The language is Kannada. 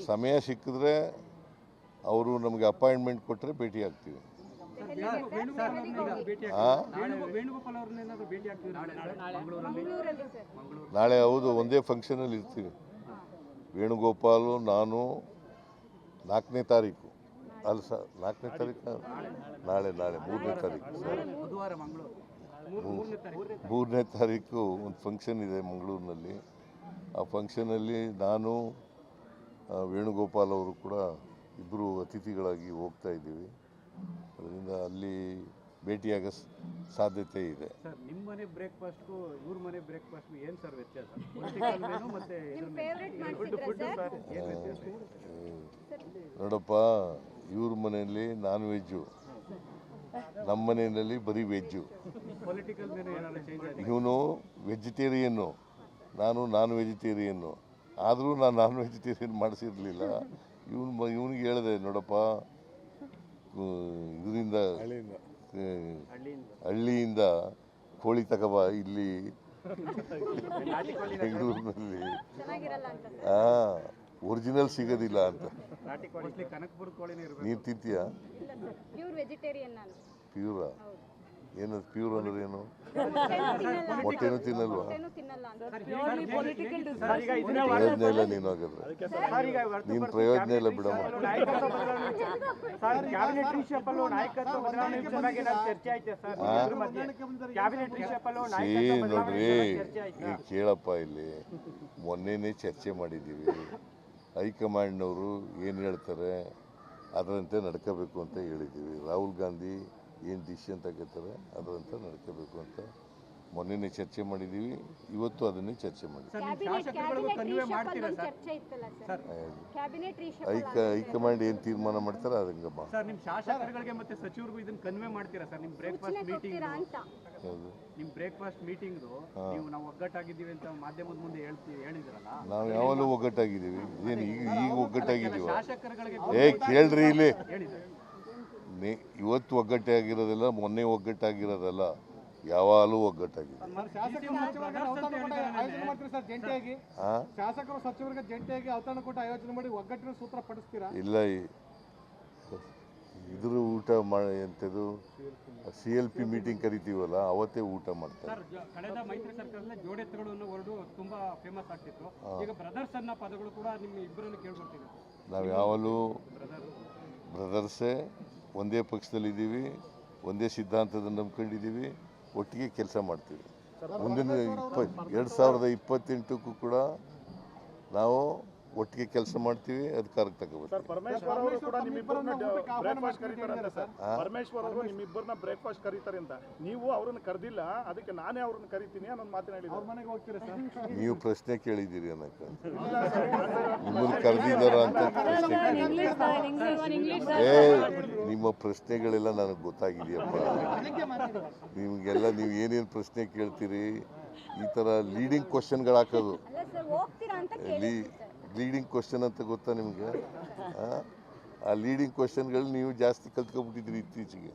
ಸಮಯ ಸಿಕ್ಕಿದ್ರೆ ಅವರು ನಮಗೆ ಅಪಾಯಿಂಟ್ಮೆಂಟ್ ಕೊಟ್ಟರೆ ಭೇಟಿ ಆಗ್ತೀವಿ. ನಾಳೆ ಹೌದು, ಒಂದೇ ಫಂಕ್ಷನಲ್ಲಿ ಇರ್ತೀವಿ. ವೇಣುಗೋಪಾಲು, ನಾನು 4ನೇ ತಾರೀಕು ಅಲ್ಲ ಸರ್, 4ನೇ ತಾರೀಕು ನಾಳೆ 3ನೇ ತಾರೀಕು ಸರ್, 3ನೇ ತಾರೀಕು ಒಂದು ಫಂಕ್ಷನ್ ಇದೆ ಮಂಗಳೂರಿನಲ್ಲಿ. ಆ ಫಂಕ್ಷನಲ್ಲಿ ನಾನು ವೇಣುಗೋಪಾಲ್ ಅವರು ಕೂಡ ಇಬ್ಬರು ಅತಿಥಿಗಳಾಗಿ ಹೋಗ್ತಾ ಇದ್ದೀವಿ. ಅದರಿಂದ ಅಲ್ಲಿ ಭೇಟಿಯಾಗೋ ಸಾಧ್ಯತೆ ಇದೆ. ಸರ್, ನಿಮ್ಮ ಮನೆ ಬ್ರೇಕ್ಫಾಸ್ಟ್ಗೂ ಇವ್ರ ಮನೆ ಬ್ರೇಕ್ಫಾಸ್ಟ್ಗೂ ಏನು ಸರ್ ವ್ಯತ್ಯಾಸ? ನೋಡಪ್ಪ, ಇವ್ರ ಮನೆಯಲ್ಲಿ ನಾನ್ ವೆಜ್ಜು, ನಮ್ಮ ಮನೆಯಲ್ಲಿ ಬರೀ ವೆಜ್ಜು. ಇವನು ವೆಜಿಟೇರಿಯನ್ನು, ನಾನು ನಾನ್ ವೆಜಿಟೇರಿಯನ್ನು. ಆದರೂ ನಾನು ನಾನ್ ವೆಜಿಟೇರಿಯನ್ ಮಾಡಿಸಿರಲಿಲ್ಲ. ಇವನಿಗೆ ಹೇಳಿದೆ, ನೋಡಪ್ಪ, ಇದರಿಂದ ಹಳ್ಳಿಯಿಂದ ಕೋಳಿ ತಗೋಬ, ಇಲ್ಲಿ ಬೆಂಗಳೂರಿನಲ್ಲಿ ಒರಿಜಿನಲ್ ಸಿಗೋದಿಲ್ಲ ಅಂತ. ನೀನು ತಿಂತೀಯಾ? ಪ್ಯೂರಾ? ಏನದು ಪ್ಯೂರ್ ಅಂದ್ರೆ ಏನು? ಮೊಟ್ಟೆನೂ ತಿನ್ನಲ್ವಾ? ಪ್ರಯೋಜನ ಇಲ್ಲ ನೀನು ಹಾಗಾದ್ರೆ. ನೀನು ಪ್ರಯೋಜನ ಇಲ್ಲ ಬಿಡಮ್ಮ. ನೋಡ್ರಿ, ಈಗ ಕೇಳಪ್ಪ, ಇಲ್ಲಿ ಮೊನ್ನೆನೇ ಚರ್ಚೆ ಮಾಡಿದ್ದೀವಿ. ಹೈಕಮಾಂಡ್ನವರು ಏನು ಹೇಳ್ತಾರೆ ಅದರಂತೆ ನಡ್ಕೋಬೇಕು ಅಂತ ಹೇಳಿದ್ದೀವಿ. ರಾಹುಲ್ ಗಾಂಧಿ ಏನು ಡಿಸಿಷನ್ ತಗೋತಾರೆ ಅದರಂತೆ ನಡ್ಕೋಬೇಕು ಅಂತ ಮೊನ್ನೆನೇ ಚರ್ಚೆ ಮಾಡಿದ್ದೀವಿ. ಇವತ್ತು ಅದನ್ನೇ ಚರ್ಚೆ ಮಾಡಿದ್ದೀವಿ. ಹೈಕಮಾಂಡ್ ಏನು ತೀರ್ಮಾನ ಮಾಡ್ತಾರೆ ಅದಂಗಮ್ಮ. ನಾವು ಯಾವಾಗಲೂ ಒಗ್ಗಟ್ಟಾಗಿದ್ದೀವಿ. ಏನು ಈಗ ಒಗ್ಗಟ್ಟಾಗಿದ್ದೀವಿ? ಕೇಳ್ರಿ, ಇಲ್ಲಿ ಇವತ್ತು ಒಗ್ಗಟ್ಟಾಗಿರೋದಿಲ್ಲ, ಮೊನ್ನೆ ಒಗ್ಗಟ್ಟಾಗಿರೋದಲ್ಲ, ಯಾವಾಗಲೂ ಒಗ್ಗಟ್ಟಾಗಿದೆ. ಶಾಸಕರು ಸಚಿವರಿಗೆ ಜಂಟಿಯಾಗಿ ಔತಣ ಆಯೋಜನೆ ಮಾಡಿ ಒಗ್ಗಟ್ಟಿನ ಸೂತ್ರ ಪಡಿಸ್ತೀರಾ? ಇಲ್ಲ, ಇದ್ರ ಊಟ ಎಂಥದ್ದು CLP ಮೀಟಿಂಗ್ ಕರಿತೀವಲ್ಲ, ಅವತ್ತೇ ಊಟ ಮಾಡ್ತಾರೆ. ಕಳೆದ ಮೈತ್ರಿ ಸರ್ಕಾರದಲ್ಲಿ ಜೋಡೆತ್ತುಗಳು ಅನ್ನೋ ವರ್ಡು ತುಂಬಾ ಫೇಮಸ್ ಆಗ್ತಿತ್ತು. ಈಗ ಬ್ರದರ್ಸ್ ಅನ್ನೋ ಪದಗಳು ಕೂಡ ನಿಮ್ಮ ಇಬ್ಬರನ್ನು ಕೇಳ್ಕೊಳ್ತೀವಿ. ನಾವು ಯಾವಾಗಲೂ ಬ್ರದರ್ಸೇ, ಒಂದೇ ಪಕ್ಷದಲ್ಲಿದ್ದೀವಿ, ಒಂದೇ ಸಿದ್ಧಾಂತದ ನಂಬ್ಕೊಂಡಿದ್ದೀವಿ, ಒಟ್ಟಿಗೆ ಕೆಲಸ ಮಾಡ್ತೀವಿ. ಮುಂದಿನ 2028ಕ್ಕೂ ಕೂಡ ನಾವು ಒಟ್ಟಿಗೆ ಕೆಲಸ ಮಾಡ್ತೀವಿ, ಅಧಿಕಾರಕ್ಕೆ ತಗೋಬೇಕು. ಪರಮೇಶ್ವರ್ ಅವರು ಕೂಡ ನಿಮ್ಮಿಬ್ಬರನ್ನ ಬ್ರೇಕ್ಫಾಸ್ಟ್ ಕರೀತಾರೆ ಅಂತ ನೀವು ಅವ್ರನ್ನ ಕರೆದಿಲ್ಲ, ಅದಕ್ಕೆ ನಾನೇ ಅವ್ರನ್ನ ಕರಿತೀನಿ ಅನ್ನೋ ಮಾತನ್ನ ಹೇಳಿದ್ರು. ಅವ್ರ ಮನೆಗೆ ಹೋಗ್ತೀರಾ ಸರ್? ನೀವು ಪ್ರಶ್ನೆ ಕೇಳಿದ್ದೀರಿ ಅನ್ನಕ್ಕೆ. ನಿಮ್ಮನ್ನು ಕರೆದಿದ್ದಾರ ಅಂತ ಪ್ರಶ್ನೆ ನಿಮ್ಮ ಪ್ರಶ್ನೆಗಳೆಲ್ಲ ನನಗೆ ಗೊತ್ತಾಗಿದೆಯಪ್ಪ. ನಿಮಗೆಲ್ಲ ನೀವು ಏನೇನು ಪ್ರಶ್ನೆ ಕೇಳ್ತೀರಿ, ಈ ಥರ ಲೀಡಿಂಗ್ ಕ್ವಶನ್ಗಳು ಹಾಕೋದು. ಲೀಡಿಂಗ್ ಕ್ವಶನ್ ಅಂತ ಗೊತ್ತಾ ನಿಮಗೆ? ಆ ಲೀಡಿಂಗ್ ಕ್ವಶನ್ಗಳು ನೀವು ಜಾಸ್ತಿ ಕಲ್ತ್ಕೊಬಿಟ್ಟಿದ್ರಿ ಇತ್ತೀಚೆಗೆ.